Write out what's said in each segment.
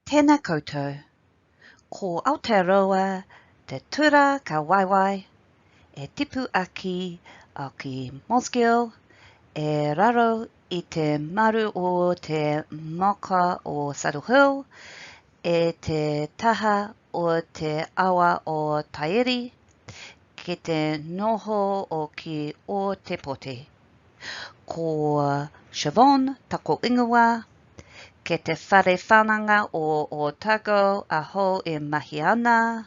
Tēnā koutou, ko Aotearoa te tura ka waiwai, e tipu aki au ki Mosgiel, e raro I te maru o te moka o Saddle Hill, e te taha o te awa o Tairi, ke te noho o ki o te poti. Ko Shiobhan tako ingoa, ke te whare whananga o Otago aho e mahi ana,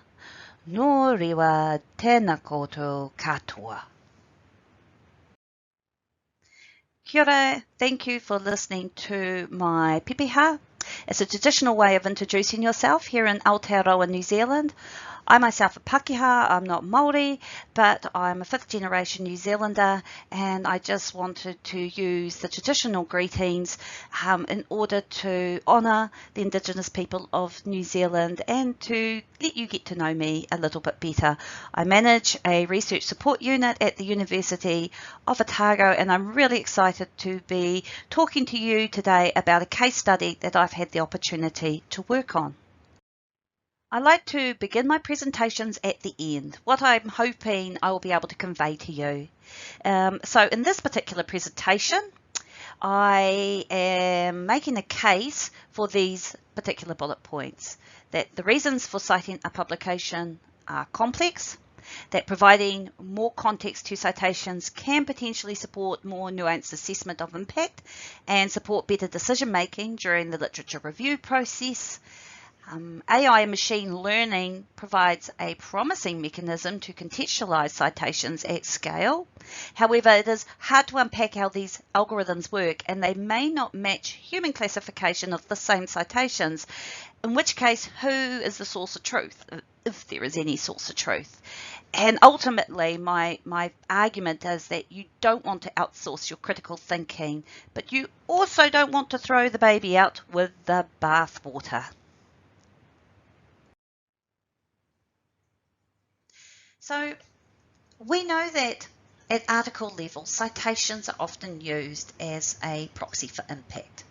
nō rewa tēnā koutou katoa. Kia ora, thank you for listening to my pipiha. It's a traditional way of introducing yourself here in Aotearoa, New Zealand. I myself am Pakeha, I'm not Māori, but I'm a fifth generation New Zealander, and I just wanted to use the traditional greetings in order to honour the Indigenous people of New Zealand and to let you get to know me a little bit better. I manage a research support unit at the University of Otago, and I'm really excited to be talking to you today about a case study that I've had the opportunity to work on. I like to begin my presentations at the end, what I'm hoping I will be able to convey to you. So in this particular presentation, I am making a case for these particular bullet points, that the reasons for citing a publication are complex, that providing more context to citations can potentially support more nuanced assessment of impact and support better decision making during the literature review process. AI and machine learning provides a promising mechanism to contextualize citations at scale. However, it is hard to unpack how these algorithms work, and they may not match human classification of the same citations, in which case, who is the source of truth, if there is any source of truth? And ultimately, my argument is that you don't want to outsource your critical thinking, but you also don't want to throw the baby out with the bathwater. So we know that at article level, citations are often used as a proxy for impact.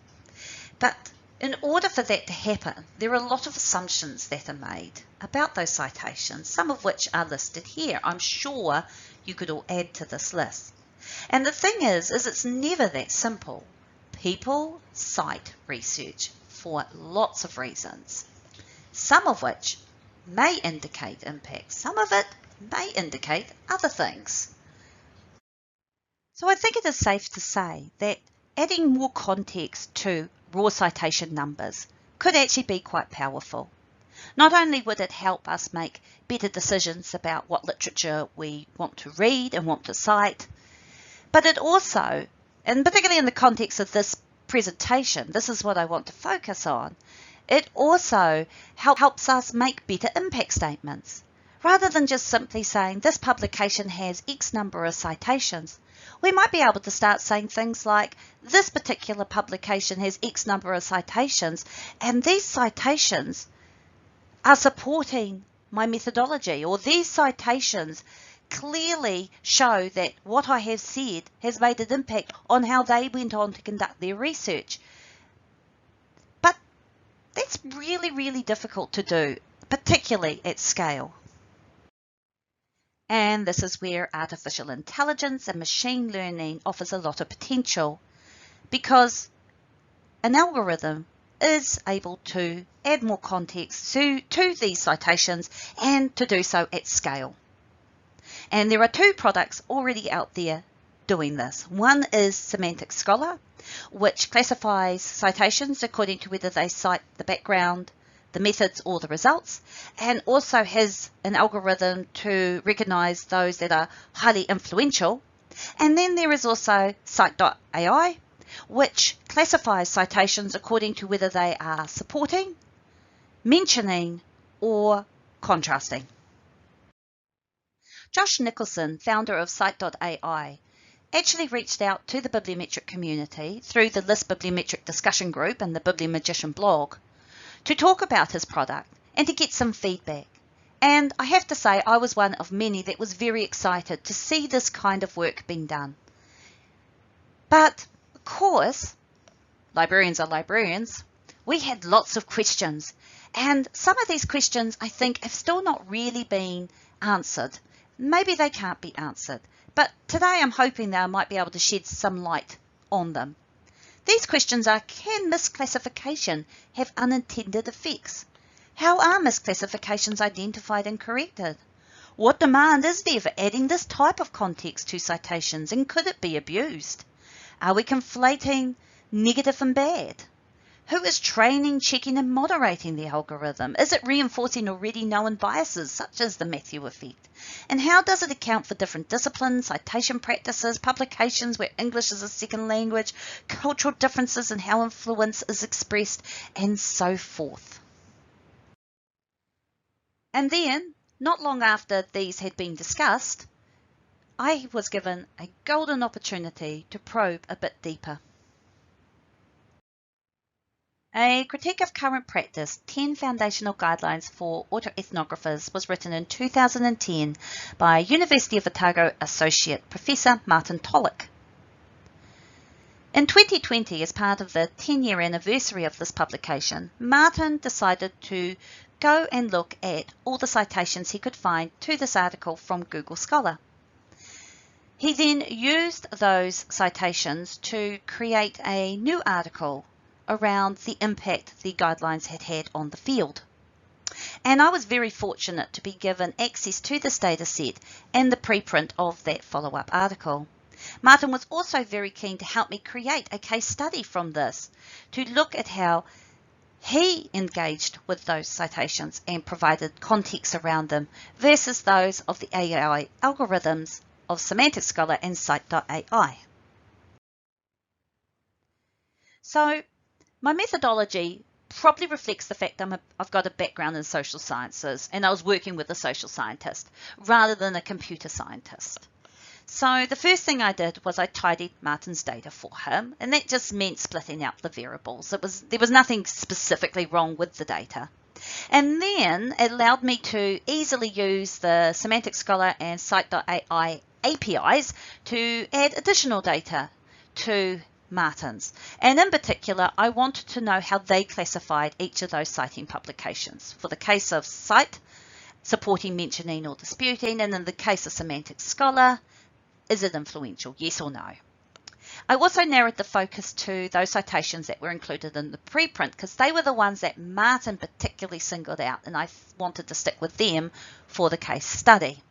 But in order for that to happen, there are a lot of assumptions that are made about those citations, some of which are listed here. I'm sure you could all add to this list. And the thing is it's never that simple. People cite research for lots of reasons, some of which may indicate impact, some of it may indicate other things. So I think it is safe to say that adding more context to raw citation numbers could actually be quite powerful. Not only would it help us make better decisions about what literature we want to read and want to cite, but it also, and particularly in the context of this presentation, this is what I want to focus on, it also helps us make better impact statements. Rather than just simply saying this publication has X number of citations, we might be able to start saying things like this particular publication has X number of citations, and these citations are supporting my methodology, or these citations clearly show that what I have said has made an impact on how they went on to conduct their research. But that's really, really difficult to do, particularly at scale. And this is where artificial intelligence and machine learning offers a lot of potential, because an algorithm is able to add more context to these citations and to do so at scale. And there are two products already out there doing this. One is Semantic Scholar, which classifies citations according to whether they cite the background, the methods, or the results, and also has an algorithm to recognize those that are highly influential. And then there is also Scite.ai, which classifies citations according to whether they are supporting, mentioning, or contrasting. Josh Nicholson, founder of Scite.ai, actually reached out to the bibliometric community through the LIS-Bibliometric discussion group and the Bibliometrician blog to talk about his product and to get some feedback. And I have to say, I was one of many that was very excited to see this kind of work being done. But, of course, librarians are librarians. we had lots of questions, and some of these questions I think have still not really been answered. Maybe they can't be answered, but today I'm hoping that I might be able to shed some light on them. These questions are: can misclassification have unintended effects? How are misclassifications identified and corrected? What demand is there for adding this type of context to citations, and could it be abused? Are we conflating negative and bad? Who is training, checking and moderating the algorithm? Is it reinforcing already known biases such as the Matthew effect? And how does it account for different disciplines, citation practices, publications where English is a second language, cultural differences in how influence is expressed, and so forth? And then, not long after these had been discussed, I was given a golden opportunity to probe a bit deeper. A Critique of Current Practice, 10 Foundational Guidelines for Autoethnographers was written in 2010 by University of Otago Associate Professor Martin Tollock. In 2020, as part of the 10-year anniversary of this publication, Martin decided to go and look at all the citations he could find to this article from Google Scholar. He then used those citations to create a new article around the impact the guidelines had had on the field. And I was very fortunate to be given access to this data set and the preprint of that follow-up article. Martin was also very keen to help me create a case study from this, to look at how he engaged with those citations and provided context around them versus those of the AI algorithms of Semantic Scholar and Scite.ai. So, my methodology probably reflects the fact I've got a background in social sciences and I was working with a social scientist rather than a computer scientist. So the first thing I did was I tidied Martin's data for him, and that just meant splitting out the variables. There was nothing specifically wrong with the data. And then it allowed me to easily use the Semantic Scholar and Scite.ai APIs to add additional data to Martin's. And in particular, I wanted to know how they classified each of those citing publications. For the case of Cite, supporting, mentioning or disputing, and in the case of Semantic Scholar, is it influential, yes or no? I also narrowed the focus to those citations that were included in the preprint because they were the ones that Martin particularly singled out, and I wanted to stick with them for the case study.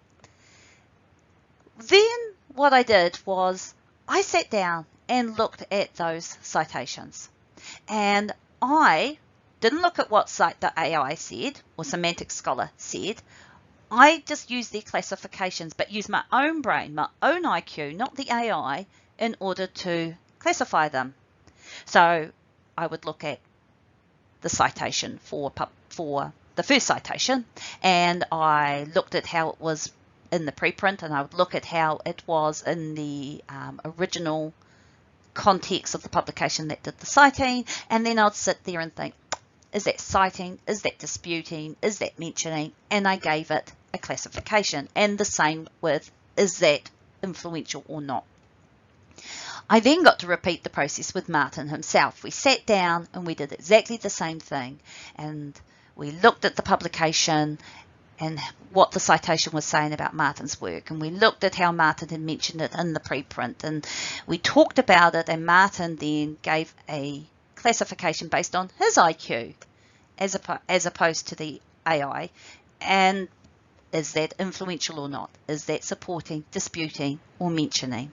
Then what I did was I sat down and looked at those citations. And I didn't look at what Scite.ai said or Semantic Scholar said. I just used their classifications, but used my own brain, my own IQ, not the AI, in order to classify them. So I would look at the citation for the first citation, and I looked at how it was in the preprint, and I would look at how it was in the original context of the publication that did the citing, and then I'd sit there and think, is that citing, is that disputing, is that mentioning, and I gave it a classification. And the same with, is that influential or not. I then got to repeat the process with Martin himself. We sat down and we did exactly the same thing, and we looked at the publication and what the citation was saying about Martin's work, and we looked at how Martin had mentioned it in the preprint, and we talked about it, and Martin then gave a classification based on his IQ as opposed to the AI, and is that influential or not? Is that supporting, disputing or mentioning?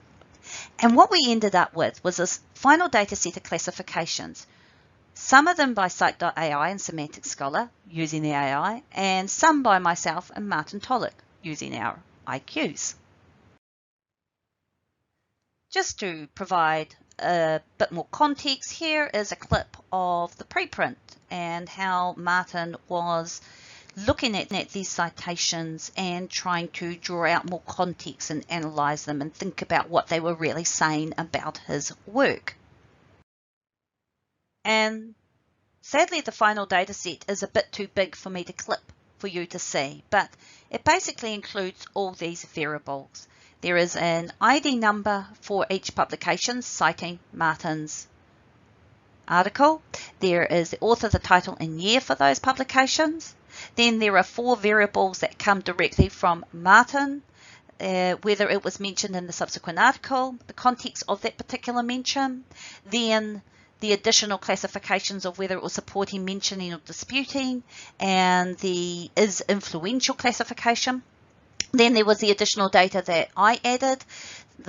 And what we ended up with was this final data set of classifications, some of them by Scite.ai and Semantic Scholar using the AI, and some by myself and Martin Tollock using our IQs. Just to provide a bit more context, here is a clip of the preprint and how Martin was looking at these citations and trying to draw out more context and analyze them and think about what they were really saying about his work. And sadly, the final data set is a bit too big for me to clip for you to see, but it basically includes all these variables. There is an ID number for each publication citing Martin's article. There is the author, the title, and year for those publications. Then there are 4 variables that come directly from Martin, whether it was mentioned in the subsequent article, the context of that particular mention, then the additional classifications of whether it was supporting, mentioning, or disputing, and the is influential classification. Then there was the additional data that I added,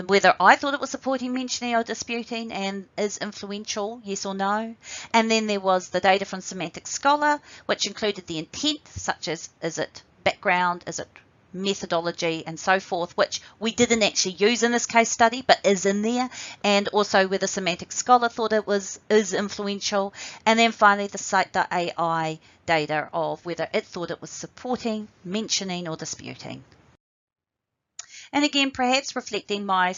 whether I thought it was supporting, mentioning, or disputing, and is influential, yes or no. And then there was the data from Semantic Scholar, which included the intent, such as is it background, is it methodology, and so forth, which we didn't actually use in this case study, but is in there, and also whether Semantic Scholar thought it is influential, and then finally the Scite.ai data of whether it thought it was supporting, mentioning, or disputing. And again, perhaps reflecting my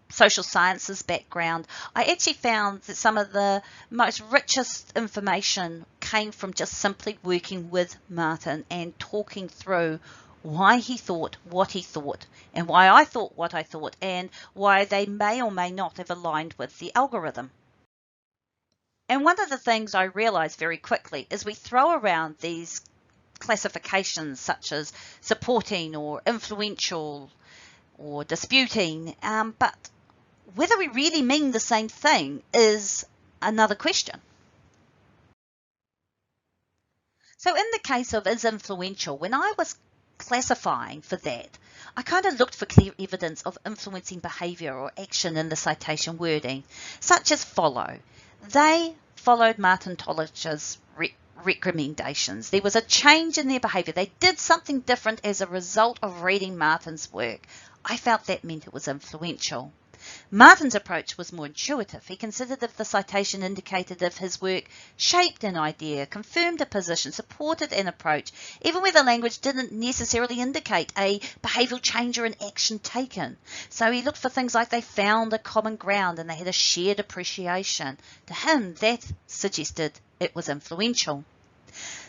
social sciences background, I actually found that some of the most richest information came from just simply working with Martin and talking through why he thought what he thought, and why I thought what I thought, and why they may or may not have aligned with the algorithm. And one of the things I realized very quickly is we throw around these classifications such as supporting or influential or disputing, but whether we really mean the same thing is another question. So in the case of is influential, when I was classifying for that, I kind of looked for clear evidence of influencing behaviour or action in the citation wording, such as follow. They followed Martin Tollich's recommendations. There was a change in their behaviour. They did something different as a result of reading Martin's work. I felt that meant it was influential. Martin's approach was more intuitive. He considered if the citation indicated if his work shaped an idea, confirmed a position, supported an approach, even where the language didn't necessarily indicate a behavioural change or an action taken. So he looked for things like they found a common ground and they had a shared appreciation. To him, that suggested it was influential.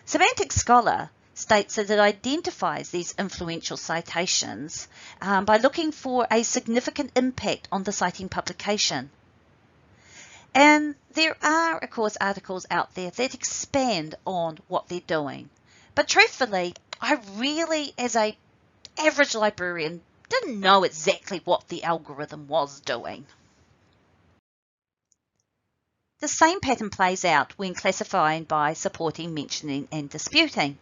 Semantic Scholar states that it identifies these influential citations by looking for a significant impact on the citing publication. And there are, of course, articles out there that expand on what they're doing. But truthfully, I really, as an average librarian, didn't know exactly what the algorithm was doing. The same pattern plays out when classifying by supporting, mentioning, and disputing.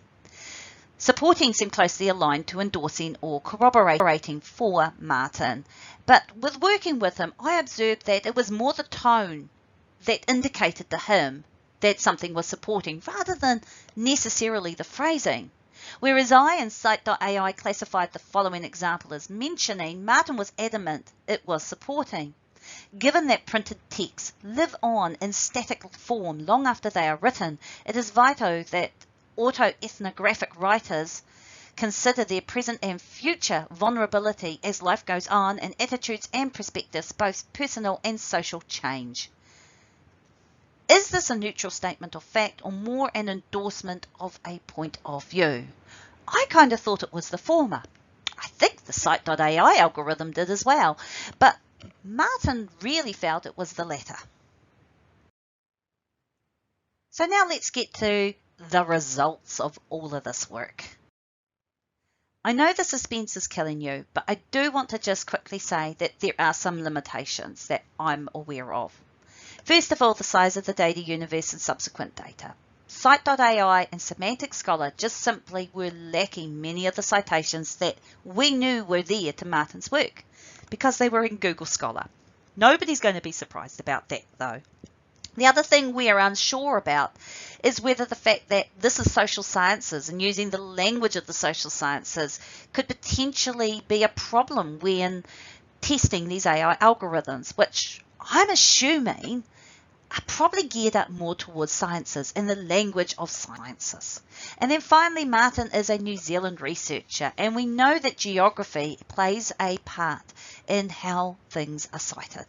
Supporting seemed closely aligned to endorsing or corroborating for Martin, but with working with him, I observed that it was more the tone that indicated to him that something was supporting rather than necessarily the phrasing. Whereas I in Scite.ai classified the following example as mentioning, Martin was adamant it was supporting. Given that printed texts live on in static form long after they are written, it is vital that autoethnographic writers consider their present and future vulnerability as life goes on and attitudes and perspectives, both personal and social, change. Is this a neutral statement of fact or more an endorsement of a point of view? I kind of thought it was the former. I think the Scite.ai algorithm did as well, but Martin really felt it was the latter. So now let's get to the results of all of this work. I know the suspense is killing you, but I do want to just quickly say that there are some limitations that I'm aware of. First of all, the size of the data universe and subsequent data. Scite.ai and Semantic Scholar just simply were lacking many of the citations that we knew were there to Martin's work because they were in Google Scholar. Nobody's going to be surprised about that though. The other thing we are unsure about is whether the fact that this is social sciences and using the language of the social sciences could potentially be a problem when testing these AI algorithms, which I'm assuming are probably geared up more towards sciences and the language of sciences. And then finally, Martin is a New Zealand researcher, and we know that geography plays a part in how things are cited.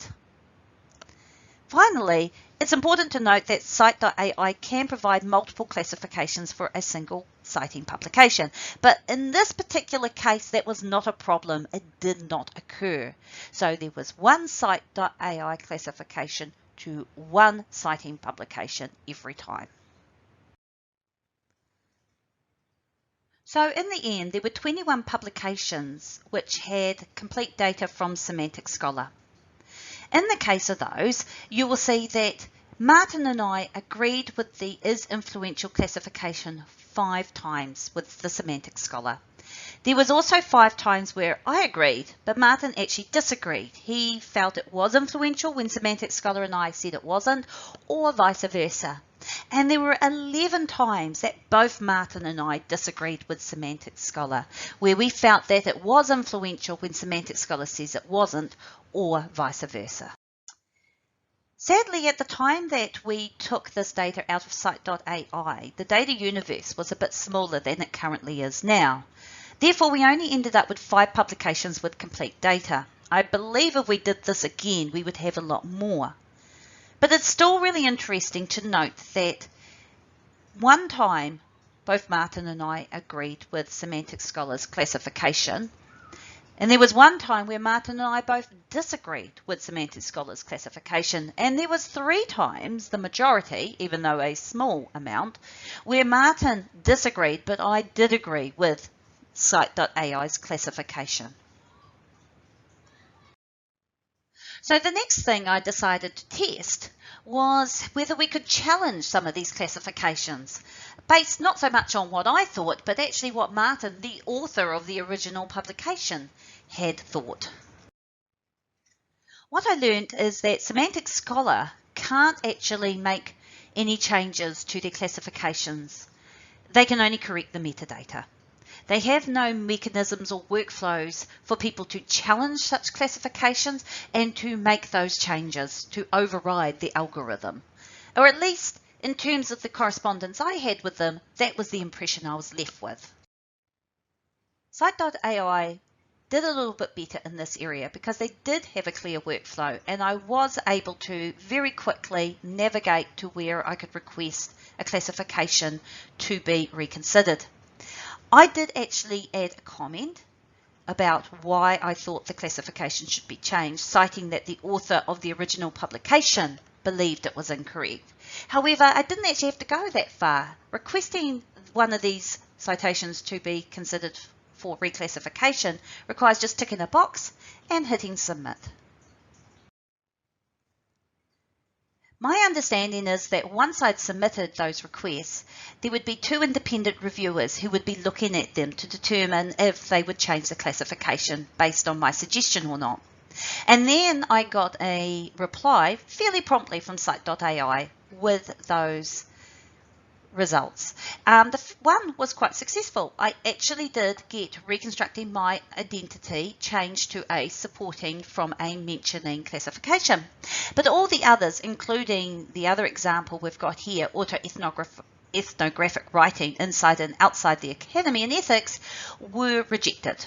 Finally, it's important to note that Scite.ai can provide multiple classifications for a single citing publication, but in this particular case that was not a problem. It did not occur. So there was one Scite.ai classification to one citing publication every time. So in the end, there were 21 publications which had complete data from Semantic Scholar. In the case of those, you will see that Martin and I agreed with the is influential classification 5 times with the Semantic Scholar. There was also 5 times where I agreed, but Martin actually disagreed. He felt it was influential when Semantic Scholar and I said it wasn't, or vice versa. And there were 11 times that both Martin and I disagreed with Semantic Scholar, where we felt that it was influential when Semantic Scholar says it wasn't, or vice versa. Sadly, at the time that we took this data out of Scite.ai, the data universe was a bit smaller than it currently is now. Therefore, we only ended up with 5 publications with complete data. I believe if we did this again, we would have a lot more. But it's still really interesting to note that one time, both Martin and I agreed with Semantic Scholar's classification, and there was one time where Martin and I both disagreed with Semantic Scholar's classification, and there was 3 times, the majority, even though a small amount, where Martin disagreed, but I did agree with Scite.ai's classification. So the next thing I decided to test was whether we could challenge some of these classifications, based not so much on what I thought, but actually what Martin, the author of the original publication, had thought. What I learned is that Semantic Scholar can't actually make any changes to their classifications. They can only correct the metadata. They have no mechanisms or workflows for people to challenge such classifications and to make those changes to override the algorithm. Or at least, in terms of the correspondence I had with them, that was the impression I was left with. Scite.ai did a little bit better in this area because they did have a clear workflow, and I was able to very quickly navigate to where I could request a classification to be reconsidered. I did actually add a comment about why I thought the classification should be changed, citing that the author of the original publication believed it was incorrect. However, I didn't actually have to go that far. Requesting one of these citations to be considered for reclassification requires just ticking a box and hitting submit. My understanding is that once I'd submitted those requests, there would be 2 independent reviewers who would be looking at them to determine if they would change the classification based on my suggestion or not. And then I got a reply fairly promptly from Scite.ai with those results. The one was quite successful. I actually did get reconstructing my identity changed to a supporting from a mentioning classification. But all the others, including the other example we've got here, ethnographic writing inside and outside the Academy and Ethics, were rejected.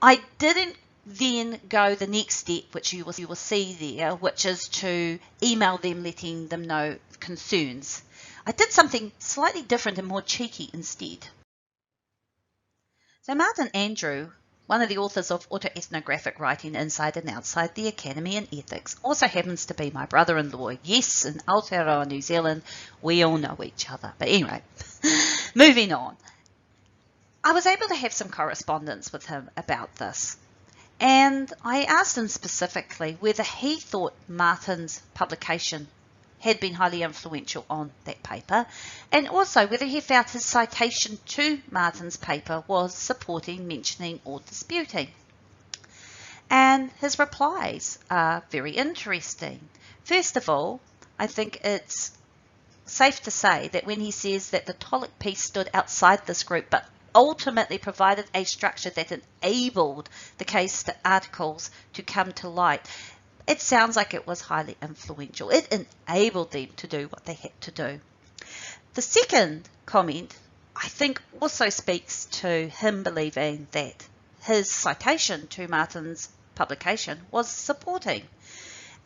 I didn't then go the next step, which you will see there, which is to email them letting them know concerns. I did something slightly different and more cheeky instead. So Martin Andrew, one of the authors of Autoethnographic Writing Inside and Outside the Academy and Ethics, also happens to be my brother-in-law. Yes, in Aotearoa, New Zealand, we all know each other. But anyway, moving on. I was able to have some correspondence with him about this. And I asked him specifically whether he thought Martin's publication had been highly influential on that paper, and also whether he felt his citation to Martin's paper was supporting, mentioning, or disputing. And his replies are very interesting. First of all, I think it's safe to say that when he says that the Tolic piece stood outside this group but ultimately provided a structure that enabled the case articles to come to light, it sounds like it was highly influential. It enabled them to do what they had to do. The second comment, I think, also speaks to him believing that his citation to Martin's publication was supporting.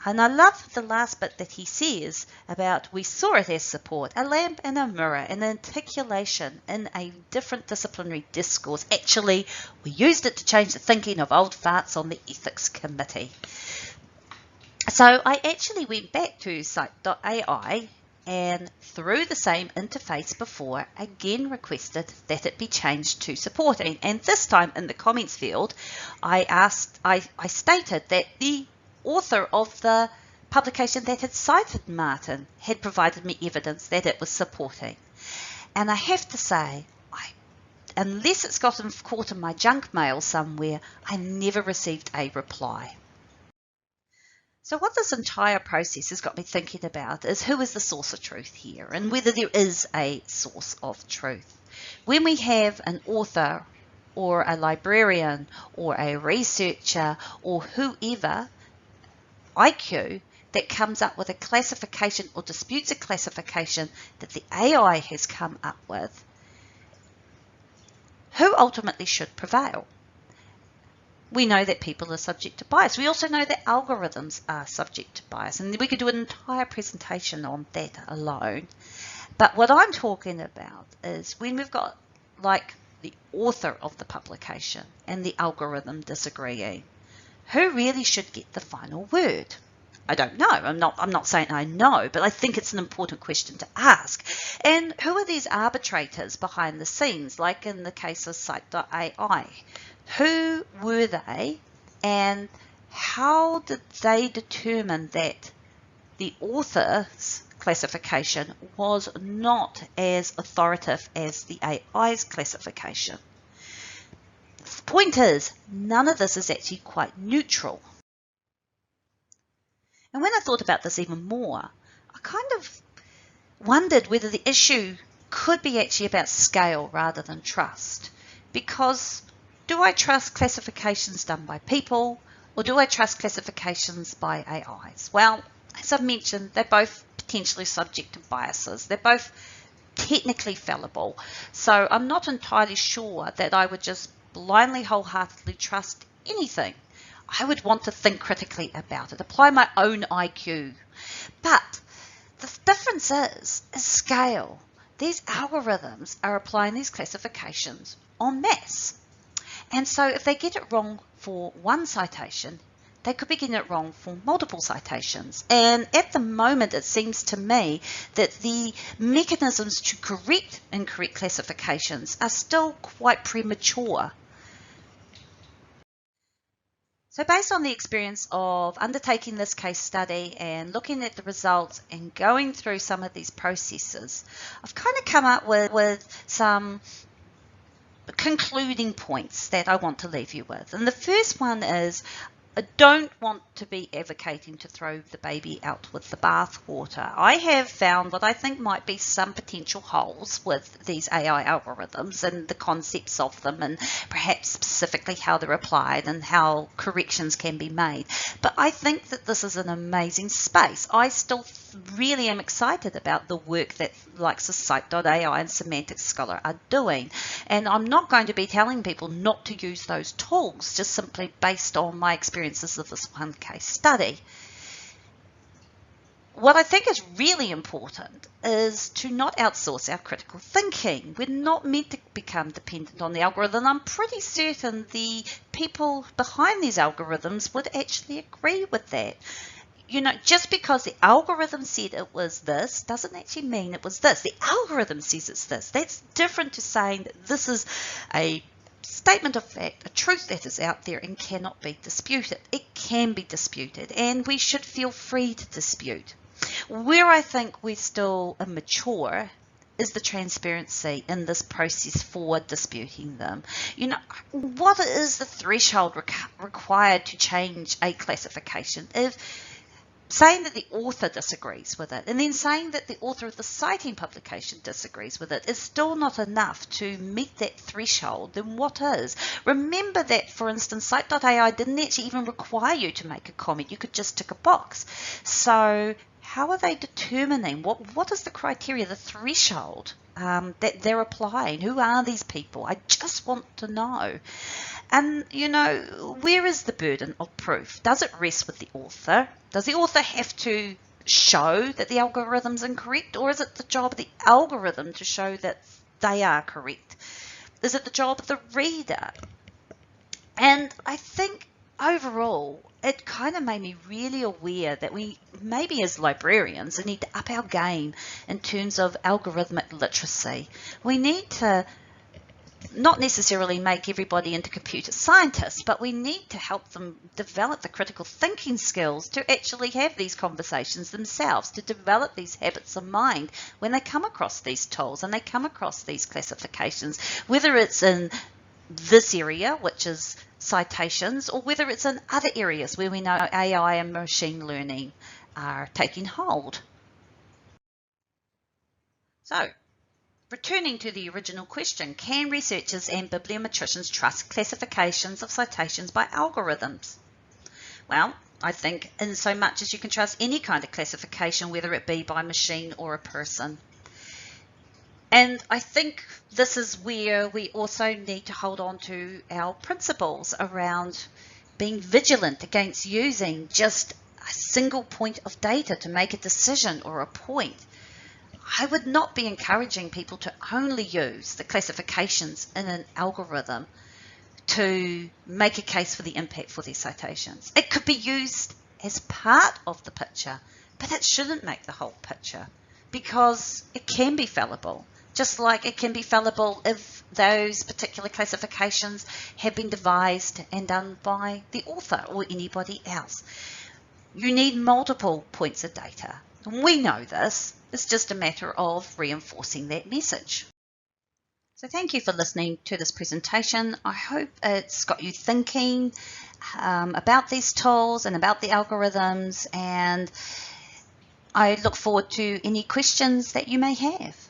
And I love the last bit that he says about we saw it as support, a lamp and a mirror, an articulation in a different disciplinary discourse. Actually, we used it to change the thinking of old farts on the ethics committee. So I actually went back to Scite.ai and through the same interface before, again requested that it be changed to supporting. And this time in the comments field, I stated that the author of the publication that had cited Martin had provided me evidence that it was supporting. And I have to say, unless it's gotten caught in my junk mail somewhere, I never received a reply. So what this entire process has got me thinking about is who is the source of truth here and whether there is a source of truth. When we have an author or a librarian or a researcher or whoever, IQ, that comes up with a classification or disputes a classification that the AI has come up with, who ultimately should prevail? We know that people are subject to bias. We also know that algorithms are subject to bias, and we could do an entire presentation on that alone. But what I'm talking about is when we've got like the author of the publication and the algorithm disagreeing, who really should get the final word? I don't know. I'm not saying I know, but I think it's an important question to ask. And who are these arbitrators behind the scenes, like in the case of Scite.ai? Who were they, and how did they determine that the author's classification was not as authoritative as the AI's classification? The point is, none of this is actually quite neutral. And when I thought about this even more, I kind of wondered whether the issue could be actually about scale rather than trust. Because do I trust classifications done by people, or do I trust classifications by AIs? Well, as I've mentioned, they're both potentially subject to biases. They're both technically fallible. So I'm not entirely sure that I would just blindly, wholeheartedly trust anything. I would want to think critically about it, apply my own IQ. But the difference is scale. These algorithms are applying these classifications en masse. And so if they get it wrong for one citation, they could be getting it wrong for multiple citations. And at the moment, it seems to me that the mechanisms to correct incorrect classifications are still quite premature. So based on the experience of undertaking this case study and looking at the results and going through some of these processes, I've kind of come up with some concluding points that I want to leave you with. And the first one is, I don't want to be advocating to throw the baby out with the bathwater. I have found what I think might be some potential holes with these AI algorithms and the concepts of them, and perhaps specifically how they're applied and how corrections can be made. But I think that this is an amazing space. I still really am excited about the work that likes of Scite.ai and Semantic Scholar are doing. And I'm not going to be telling people not to use those tools just simply based on my experiences of this one case study. What I think is really important is to not outsource our critical thinking. We're not meant to become dependent on the algorithm. I'm pretty certain the people behind these algorithms would actually agree with that. You know, just because the algorithm said it was this doesn't actually mean it was this. The algorithm says it's this. That's different to saying that this is a statement of fact, a truth that is out there and cannot be disputed. It can be disputed, and we should feel free to dispute. Where I think we're still immature is the transparency in this process for disputing them. You know, what is the threshold required to change a classification? If saying that the author disagrees with it and then saying that the author of the citing publication disagrees with it is still not enough to meet that threshold, then what is? Remember that, for instance, Scite.ai didn't actually even require you to make a comment. You could just tick a box. So how are they determining? What is the criteria, the threshold that they're applying? Who are these people? I just want to know. And, you know, where is the burden of proof? Does it rest with the author? Does the author have to show that the algorithm's incorrect, or is it the job of the algorithm to show that they are correct? Is it the job of the reader? And I think overall, it kind of made me really aware that we, maybe as librarians, need to up our game in terms of algorithmic literacy. We need to not necessarily make everybody into computer scientists, but we need to help them develop the critical thinking skills to actually have these conversations themselves, to develop these habits of mind when they come across these tools and they come across these classifications, whether it's in this area, which is citations, or whether it's in other areas where we know AI and machine learning are taking hold. So, returning to the original question, can researchers and bibliometricians trust classifications of citations by algorithms? Well, I think in so much as you can trust any kind of classification, whether it be by machine or a person. And I think this is where we also need to hold on to our principles around being vigilant against using just a single point of data to make a decision or a point. I would not be encouraging people to only use the classifications in an algorithm to make a case for the impact for their citations. It could be used as part of the picture, but it shouldn't make the whole picture because it can be fallible. Just like it can be fallible if those particular classifications have been devised and done by the author or anybody else. You need multiple points of data. We know this. It's just a matter of reinforcing that message. So thank you for listening to this presentation. I hope it's got you thinking about these tools and about the algorithms, and I look forward to any questions that you may have.